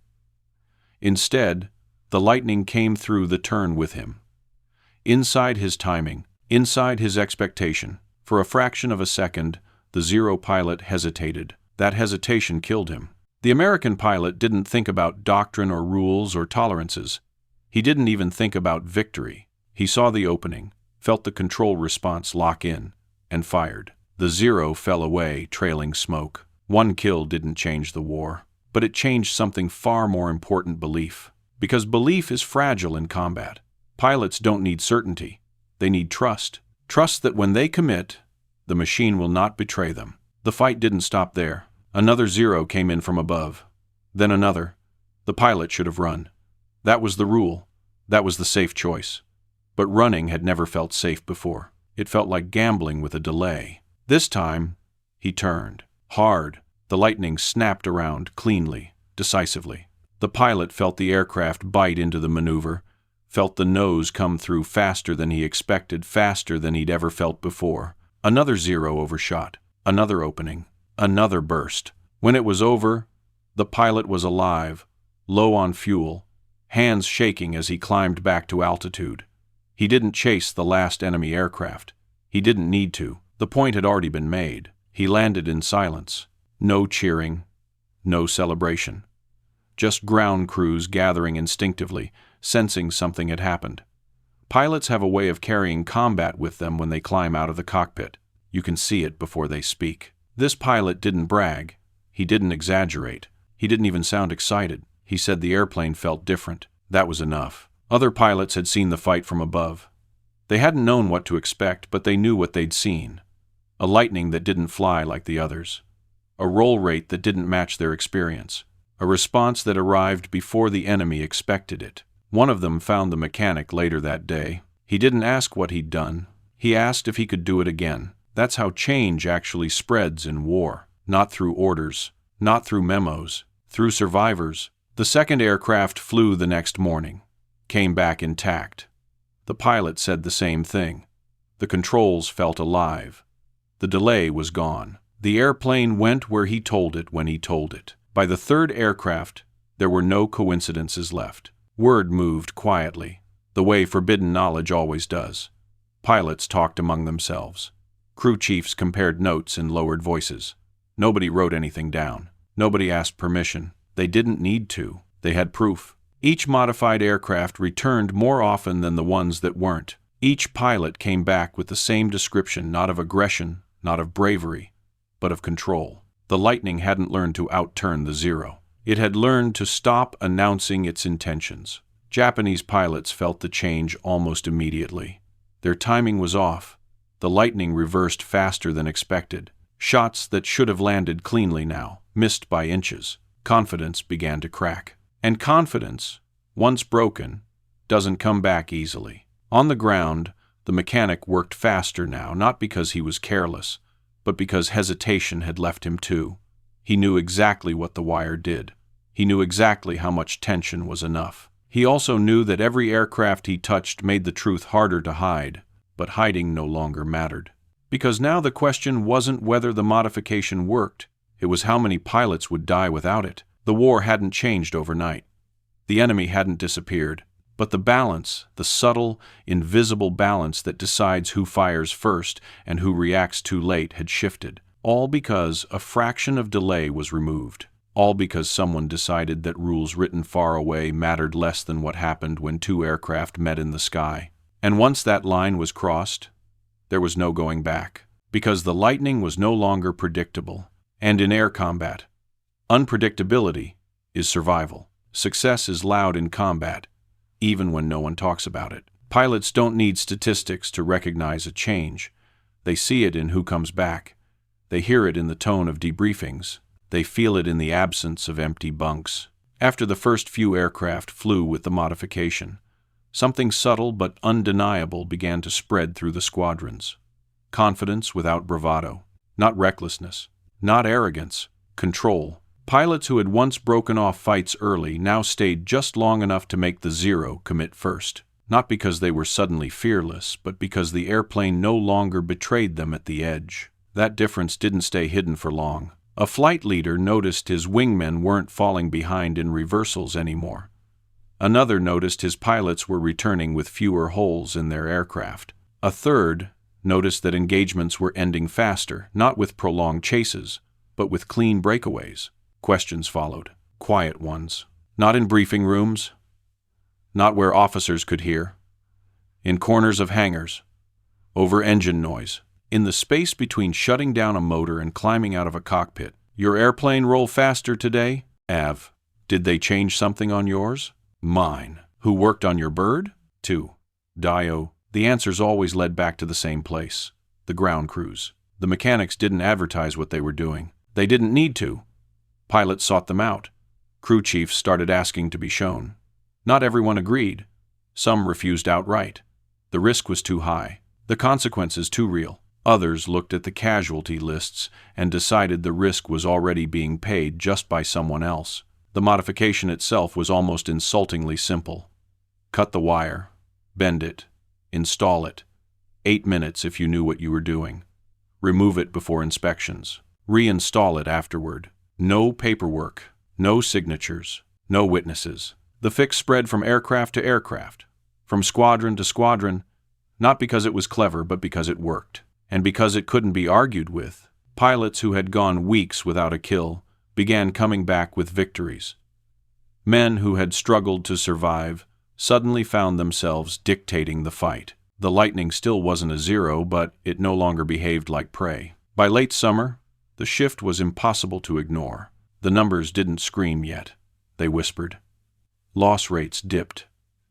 Instead, the lightning came through the turn with him. Inside his timing, inside his expectation, for a fraction of a second, the Zero pilot hesitated. That hesitation killed him. The American pilot didn't think about doctrine or rules or tolerances. He didn't even think about victory. He saw the opening, felt the control response lock in, and fired. The Zero fell away, trailing smoke. One kill didn't change the war, but it changed something far more important: belief. Because belief is fragile in combat. Pilots don't need certainty. They need trust. Trust that when they commit, the machine will not betray them. The fight didn't stop there. Another Zero came in from above. Then another. The pilot should have run. That was the rule. That was the safe choice. But running had never felt safe before. It felt like gambling with a delay. This time, he turned. Hard. The lightning snapped around, cleanly, decisively. The pilot felt the aircraft bite into the maneuver, felt the nose come through faster than he expected, faster than he'd ever felt before. Another Zero overshot. Another opening. Another burst. When it was over, the pilot was alive, low on fuel, hands shaking as he climbed back to altitude. He didn't chase the last enemy aircraft. He didn't need to. The point had already been made. He landed in silence. No cheering, no celebration. Just ground crews gathering instinctively, sensing something had happened. Pilots have a way of carrying combat with them when they climb out of the cockpit. You can see it before they speak. This pilot didn't brag. He didn't exaggerate. He didn't even sound excited. He said the airplane felt different. That was enough. Other pilots had seen the fight from above. They hadn't known what to expect, but they knew what they'd seen. A lightning that didn't fly like the others. A roll rate that didn't match their experience. A response that arrived before the enemy expected it. One of them found the mechanic later that day. He didn't ask what he'd done. He asked if he could do it again. That's how change actually spreads in war. Not through orders, not through memos, through survivors. The second aircraft flew the next morning. Came back intact. The pilot said the same thing. The controls felt alive. The delay was gone. The airplane went where he told it when he told it. By the third aircraft, there were no coincidences left. Word moved quietly, the way forbidden knowledge always does. Pilots talked among themselves. Crew chiefs compared notes in lowered voices. Nobody wrote anything down. Nobody asked permission. They didn't need to. They had proof. Each modified aircraft returned more often than the ones that weren't. Each pilot came back with the same description, not of aggression, not of bravery, but of control. The lightning hadn't learned to outturn the Zero. It had learned to stop announcing its intentions. Japanese pilots felt the change almost immediately. Their timing was off. The lightning reversed faster than expected. Shots that should have landed cleanly now, missed by inches. Confidence began to crack. And confidence, once broken, doesn't come back easily. On the ground, the mechanic worked faster now, not because he was careless, but because hesitation had left him too. He knew exactly what the wire did. He knew exactly how much tension was enough. He also knew that every aircraft he touched made the truth harder to hide, but hiding no longer mattered. Because now the question wasn't whether the modification worked, it was how many pilots would die without it. The war hadn't changed overnight. The enemy hadn't disappeared. But the balance, the subtle, invisible balance that decides who fires first and who reacts too late, had shifted. All because a fraction of delay was removed. All because someone decided that rules written far away mattered less than what happened when two aircraft met in the sky. And once that line was crossed, there was no going back. Because the lightning was no longer predictable. And in air combat, unpredictability is survival. Success is loud in combat, even when no one talks about it. Pilots don't need statistics to recognize a change. They see it in who comes back. They hear it in the tone of debriefings. They feel it in the absence of empty bunks. After the first few aircraft flew with the modification, something subtle but undeniable began to spread through the squadrons. Confidence without bravado. Not recklessness. Not arrogance. Control. Pilots who had once broken off fights early now stayed just long enough to make the zero commit first. Not because they were suddenly fearless, but because the airplane no longer betrayed them at the edge. That difference didn't stay hidden for long. A flight leader noticed his wingmen weren't falling behind in reversals anymore. Another noticed his pilots were returning with fewer holes in their aircraft. A third noticed that engagements were ending faster, not with prolonged chases, but with clean breakaways. Questions followed. Quiet ones. Not in briefing rooms. Not where officers could hear. In corners of hangars. Over engine noise. In the space between shutting down a motor and climbing out of a cockpit. Your airplane roll faster today? Av. Did they change something on yours? Mine. Who worked on your bird? 2. Dio. The answers always led back to the same place. The ground crews. The mechanics didn't advertise what they were doing. They didn't need to. Pilots sought them out. Crew chiefs started asking to be shown. Not everyone agreed. Some refused outright. The risk was too high. The consequences too real. Others looked at the casualty lists and decided the risk was already being paid just by someone else. The modification itself was almost insultingly simple. Cut the wire. Bend it. Install it. 8 minutes if you knew what you were doing. Remove it before inspections. Reinstall it afterward. No paperwork. No signatures. No witnesses. The fix spread from aircraft to aircraft. From squadron to squadron. Not because it was clever, but because it worked. And because it couldn't be argued with, pilots who had gone weeks without a kill began coming back with victories. Men who had struggled to survive suddenly found themselves dictating the fight. The lightning still wasn't a zero, but it no longer behaved like prey. By late summer, the shift was impossible to ignore. The numbers didn't scream yet. They whispered. Loss rates dipped.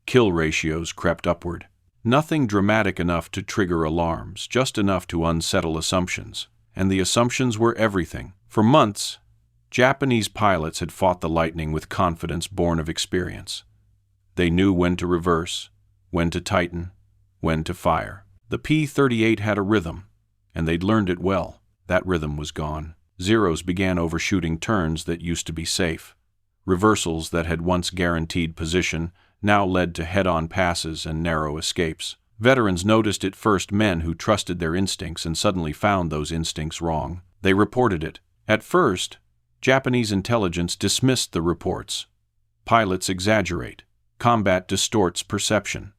Kill ratios crept upward. Nothing dramatic enough to trigger alarms, just enough to unsettle assumptions. And the assumptions were everything. For months, Japanese pilots had fought the lightning with confidence born of experience. They knew when to reverse, when to tighten, when to fire. The P-38 had a rhythm, and they'd learned it well. That rhythm was gone. Zeros began overshooting turns that used to be safe. Reversals that had once guaranteed position now led to head-on passes and narrow escapes. Veterans noticed it first, men who trusted their instincts and suddenly found those instincts wrong. They reported it. At first, Japanese intelligence dismissed the reports. Pilots exaggerate. Combat distorts perception.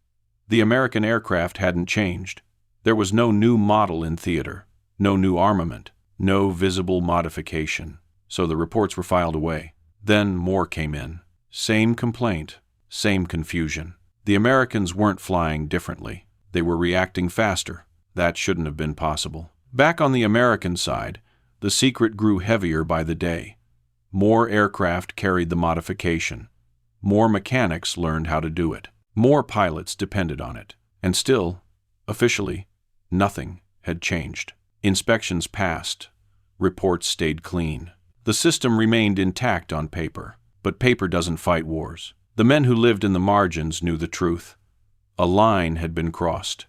The American aircraft hadn't changed. There was no new model in theater, no new armament, no visible modification. So the reports were filed away. Then more came in. Same complaint. Same confusion. The Americans weren't flying differently. They were reacting faster. That shouldn't have been possible. Back on the American side, the secret grew heavier by the day. More aircraft carried the modification. More mechanics learned how to do it. More pilots depended on it. And still, officially, nothing had changed. Inspections passed. Reports stayed clean. The system remained intact on paper. But paper doesn't fight wars. The men who lived in the margins knew the truth. A line had been crossed.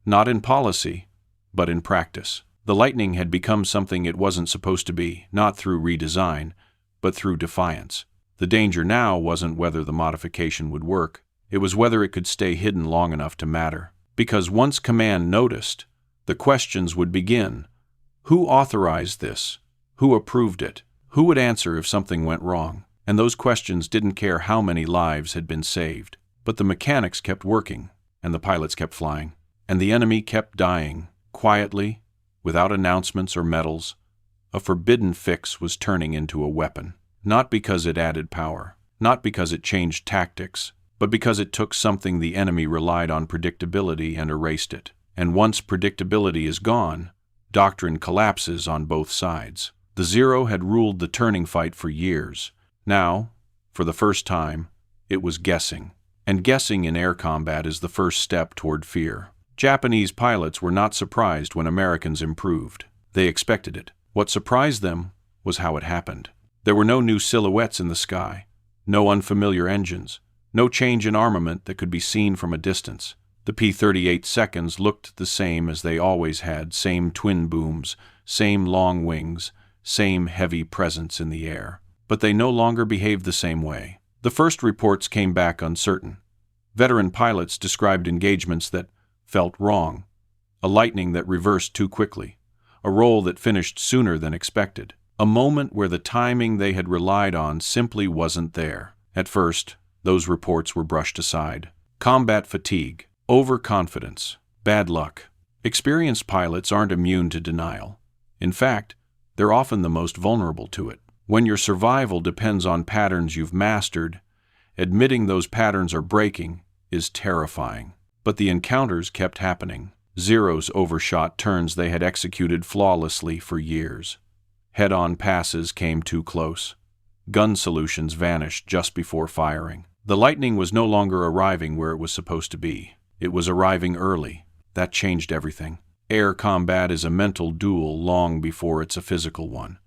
Not in policy, but in practice. The lightning had become something it wasn't supposed to be, not through redesign, but through defiance. The danger now wasn't whether the modification would work. It was whether it could stay hidden long enough to matter. Because once command noticed, the questions would begin. Who authorized this? Who approved it? Who would answer if something went wrong? And those questions didn't care how many lives had been saved. But the mechanics kept working, and the pilots kept flying, and the enemy kept dying, quietly, without announcements or medals. A forbidden fix was turning into a weapon, not because it added power, not because it changed tactics, but because it took something the enemy relied on predictability and erased it. And once predictability is gone, doctrine collapses on both sides. The Zero had ruled the turning fight for years. Now, for the first time, it was guessing. And guessing in air combat is the first step toward fear. Japanese pilots were not surprised when Americans improved. They expected it. What surprised them was how it happened. There were no new silhouettes in the sky, no unfamiliar engines, no change in armament that could be seen from a distance. The P-38 seconds looked the same as they always had, same twin booms, same long wings, same heavy presence in the air. But they no longer behaved the same way. The first reports came back uncertain. Veteran pilots described engagements that felt wrong, a lightning that reversed too quickly, a roll that finished sooner than expected, a moment where the timing they had relied on simply wasn't there. At first, those reports were brushed aside. Combat fatigue, overconfidence, bad luck. Experienced pilots aren't immune to denial. In fact, they're often the most vulnerable to it. When your survival depends on patterns you've mastered, admitting those patterns are breaking is terrifying. But the encounters kept happening. Zeros overshot turns they had executed flawlessly for years. Head-on passes came too close. Gun solutions vanished just before firing. The lightning was no longer arriving where it was supposed to be. It was arriving early. That changed everything. Air combat is a mental duel long before it's a physical one.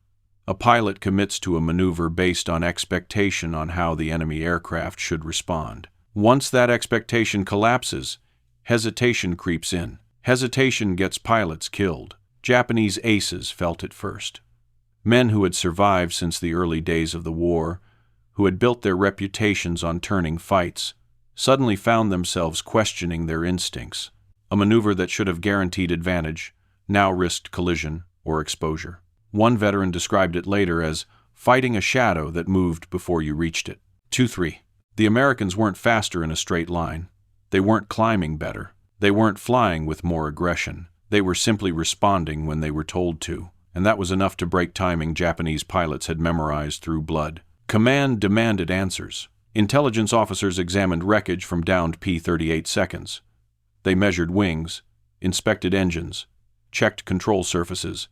A pilot commits to a maneuver based on expectation on how the enemy aircraft should respond. Once that expectation collapses, hesitation creeps in. Hesitation gets pilots killed. Japanese aces felt it first. Men who had survived since the early days of the war, who had built their reputations on turning fights, suddenly found themselves questioning their instincts. A maneuver that should have guaranteed advantage now risked collision or exposure. One veteran described it later as fighting a shadow that moved before you reached it. 2-3. The Americans weren't faster in a straight line. They weren't climbing better. They weren't flying with more aggression. They were simply responding when they were told to, and that was enough to break timing Japanese pilots had memorized through blood. Command demanded answers. Intelligence officers examined wreckage from downed P-38 seconds. They measured wings, inspected engines, checked control surfaces.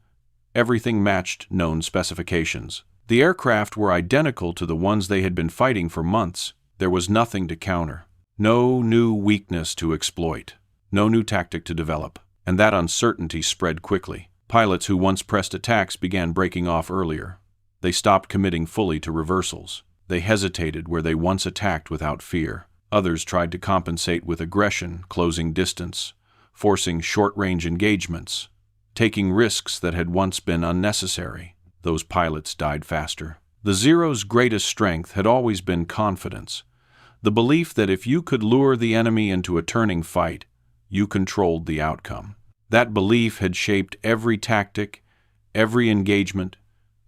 Everything matched known specifications. The aircraft were identical to the ones they had been fighting for months. There was nothing to counter. No new weakness to exploit. No new tactic to develop. And that uncertainty spread quickly. Pilots who once pressed attacks began breaking off earlier. They stopped committing fully to reversals. They hesitated where they once attacked without fear. Others tried to compensate with aggression, closing distance, forcing short-range engagements, taking risks that had once been unnecessary. Those pilots died faster. The Zero's greatest strength had always been confidence, the belief that if you could lure the enemy into a turning fight, you controlled the outcome. That belief had shaped every tactic, every engagement,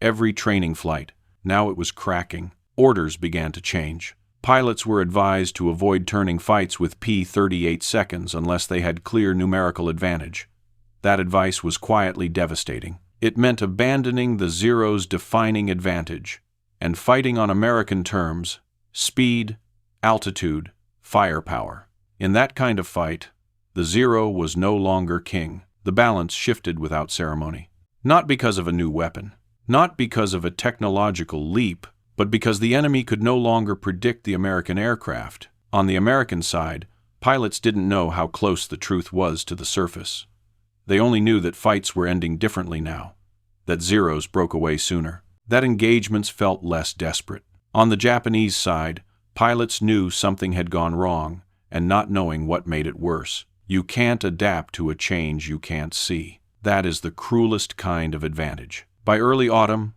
every training flight. Now it was cracking. Orders began to change. Pilots were advised to avoid turning fights with P-38 seconds unless they had clear numerical advantage. That advice was quietly devastating. It meant abandoning the Zero's defining advantage and fighting on American terms: speed, altitude, firepower. In that kind of fight, the Zero was no longer king. The balance shifted without ceremony. Not because of a new weapon, not because of a technological leap, but because the enemy could no longer predict the American aircraft. On the American side, pilots didn't know how close the truth was to the surface. They only knew that fights were ending differently now, that Zeros broke away sooner, that engagements felt less desperate. On the Japanese side, pilots knew something had gone wrong, and not knowing what made it worse. You can't adapt to a change you can't see. That is the cruelest kind of advantage. By early autumn,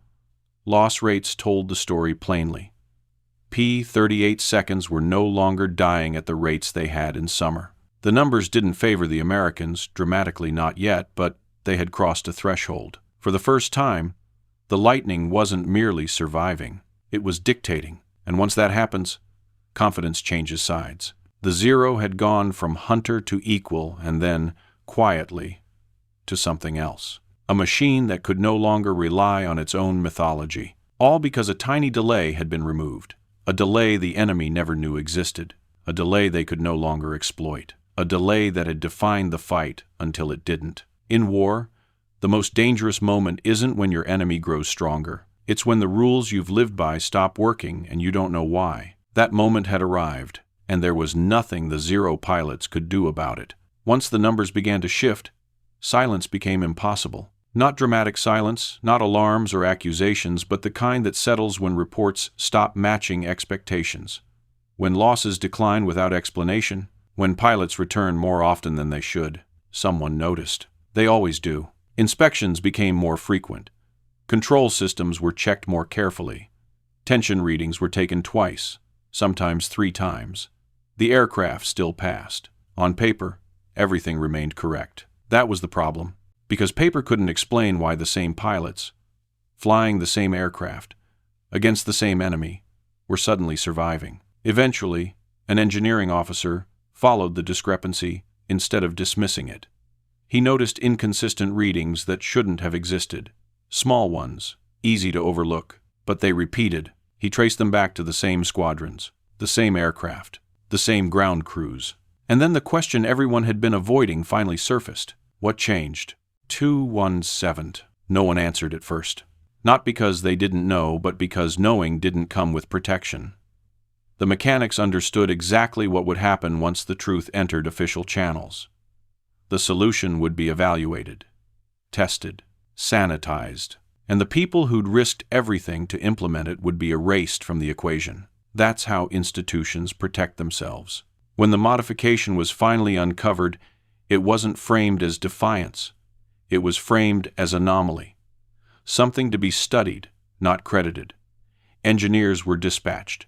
loss rates told the story plainly. P-38 seconds were no longer dying at the rates they had in summer. The numbers didn't favor the Americans, dramatically not yet, but they had crossed a threshold. For the first time, the lightning wasn't merely surviving. It was dictating. And once that happens, confidence changes sides. The Zero had gone from hunter to equal and then, quietly, to something else. A machine that could no longer rely on its own mythology. All because a tiny delay had been removed. A delay the enemy never knew existed. A delay they could no longer exploit. a delay that had defined the fight until it didn't. In war, the most dangerous moment isn't when your enemy grows stronger. It's when the rules you've lived by stop working and you don't know why. That moment had arrived, and there was nothing the Zero pilots could do about it. Once the numbers began to shift, silence became impossible. Not dramatic silence, not alarms or accusations, but the kind that settles when reports stop matching expectations, when losses decline without explanation, when pilots return more often than they should. Someone noticed. They always do. Inspections became more frequent. Control systems were checked more carefully. Tension readings were taken twice, sometimes 3 times. The aircraft still passed. On paper, everything remained correct. That was the problem, because paper couldn't explain why the same pilots, flying the same aircraft, against the same enemy, were suddenly surviving. Eventually, an engineering officer followed the discrepancy instead of dismissing it. He noticed inconsistent readings that shouldn't have existed. Small ones, easy to overlook, but they repeated. He traced them back to the same squadrons, the same aircraft, the same ground crews. And then the question everyone had been avoiding finally surfaced. What changed? 217. No one answered at first. Not because they didn't know, but because knowing didn't come with protection. The mechanics understood exactly what would happen once the truth entered official channels. The solution would be evaluated, tested, sanitized, and the people who'd risked everything to implement it would be erased from the equation. That's how institutions protect themselves. When the modification was finally uncovered, it wasn't framed as defiance. It was framed as anomaly, something to be studied, not credited. Engineers were dispatched.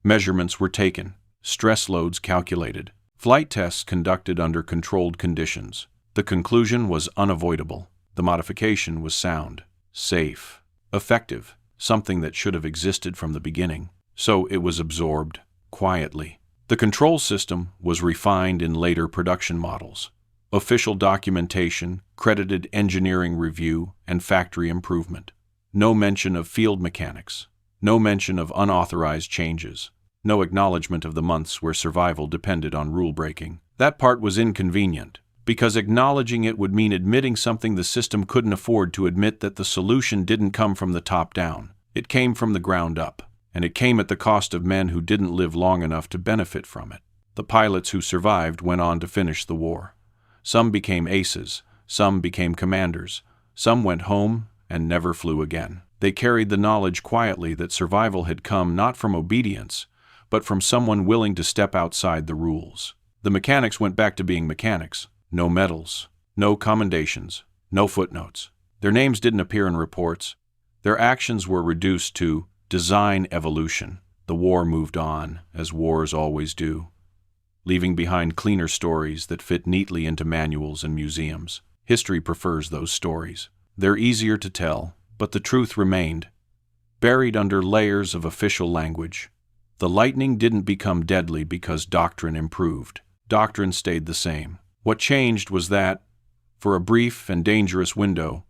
Measurements were taken, stress loads calculated, flight tests conducted under controlled conditions. The conclusion was unavoidable. The modification was sound, safe, effective, something that should have existed from the beginning. So it was absorbed, quietly. The control system was refined in later production models. Official documentation, credited engineering review, and factory improvement. No mention of field mechanics. No mention of unauthorized changes. No acknowledgement of the months where survival depended on rule-breaking. That part was inconvenient, because acknowledging it would mean admitting something the system couldn't afford to admit, that the solution didn't come from the top down. It came from the ground up, and it came at the cost of men who didn't live long enough to benefit from it. The pilots who survived went on to finish the war. Some became aces, some became commanders, some went home and never flew again. They carried the knowledge quietly that survival had come not from obedience, but from someone willing to step outside the rules. The mechanics went back to being mechanics. No medals, no commendations, no footnotes. Their names didn't appear in reports. Their actions were reduced to design evolution. The war moved on, as wars always do, leaving behind cleaner stories that fit neatly into manuals and museums. History prefers those stories. They're easier to tell, but the truth remained, buried under layers of official language. The lightning didn't become deadly because doctrine improved. Doctrine stayed the same. What changed was that, for a brief and dangerous window,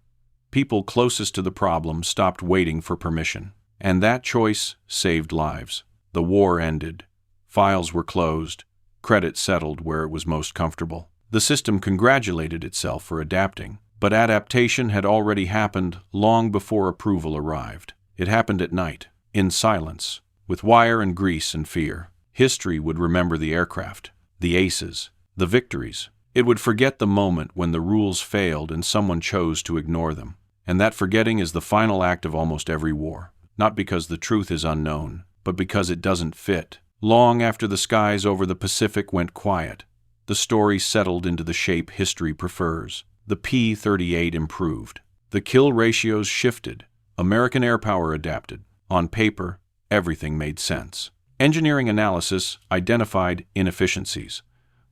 people closest to the problem stopped waiting for permission. And that choice saved lives. The war ended. Files were closed. Credit settled where it was most comfortable. The system congratulated itself for adapting. But adaptation had already happened long before approval arrived. It happened at night, in silence, with wire and grease and fear. History would remember the aircraft, the aces, the victories. It would forget the moment when the rules failed and someone chose to ignore them. And that forgetting is the final act of almost every war. Not because the truth is unknown, but because it doesn't fit. Long after the skies over the Pacific went quiet, the story settled into the shape history prefers. The P-38 improved. The kill ratios shifted. American air power adapted. On paper, everything made sense. Engineering analysis identified inefficiencies.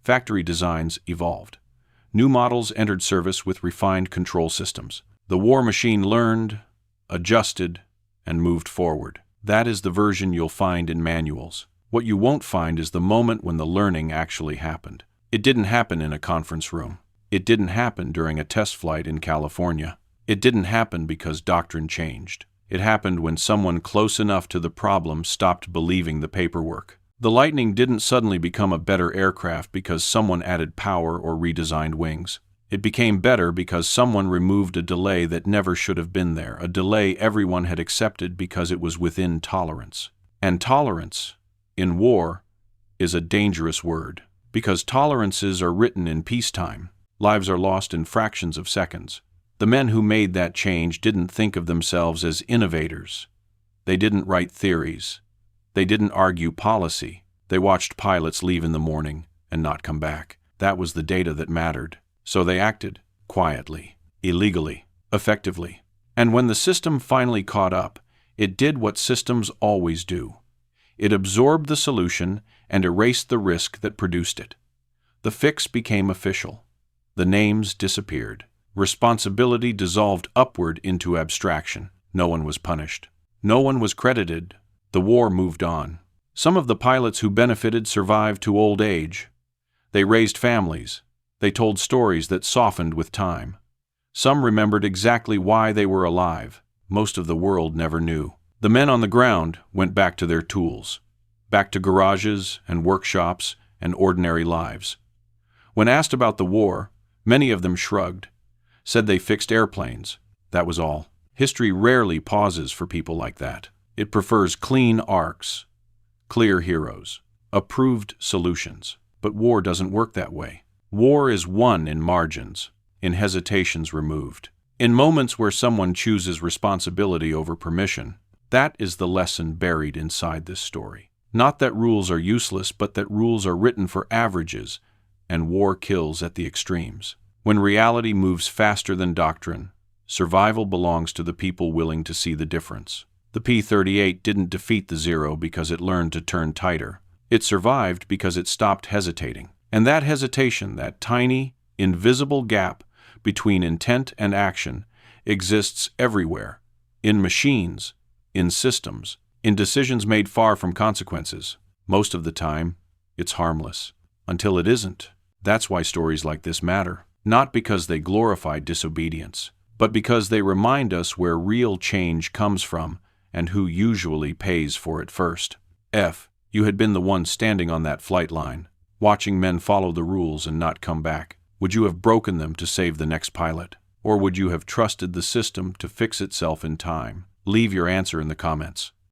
Factory designs evolved. New models entered service with refined control systems. The war machine learned, adjusted, and moved forward. That is the version you'll find in manuals. What you won't find is the moment when the learning actually happened. It didn't happen in a conference room. It didn't happen during a test flight in California. It didn't happen because doctrine changed. It happened when someone close enough to the problem stopped believing the paperwork. The Lightning didn't suddenly become a better aircraft because someone added power or redesigned wings. It became better because someone removed a delay that never should have been there, a delay everyone had accepted because it was within tolerance. And tolerance, in war, is a dangerous word, because tolerances are written in peacetime. Lives are lost in fractions of seconds. The men who made that change didn't think of themselves as innovators. They didn't write theories. They didn't argue policy. They watched pilots leave in the morning and not come back. That was the data that mattered. So they acted quietly, illegally, effectively. And when the system finally caught up, it did what systems always do. It absorbed the solution and erased the risk that produced it. The fix became official. The names disappeared. Responsibility dissolved upward into abstraction. No one was punished. No one was credited. The war moved on. Some of the pilots who benefited survived to old age. They raised families. They told stories that softened with time. Some remembered exactly why they were alive. Most of the world never knew. The men on the ground went back to their tools, back to garages and workshops and ordinary lives. When asked about the war, many of them shrugged, said they fixed airplanes. That was all. History rarely pauses for people like that. It prefers clean arcs, clear heroes, approved solutions. But war doesn't work that way. War is won in margins, in hesitations removed, in moments where someone chooses responsibility over permission. That is the lesson buried inside this story. Not that rules are useless, but that rules are written for averages, and war kills at the extremes. When reality moves faster than doctrine, survival belongs to the people willing to see the difference. The P-38 didn't defeat the Zero because it learned to turn tighter. It survived because it stopped hesitating. And that hesitation, that tiny, invisible gap between intent and action, exists everywhere, in machines, in systems, in decisions made far from consequences. Most of the time, it's harmless. Until it isn't. That's why stories like this matter. Not because they glorify disobedience, but because they remind us where real change comes from and who usually pays for it first. You had been the one standing on that flight line, watching men follow the rules and not come back. Would you have broken them to save the next pilot? Or would you have trusted the system to fix itself in time? Leave your answer in the comments.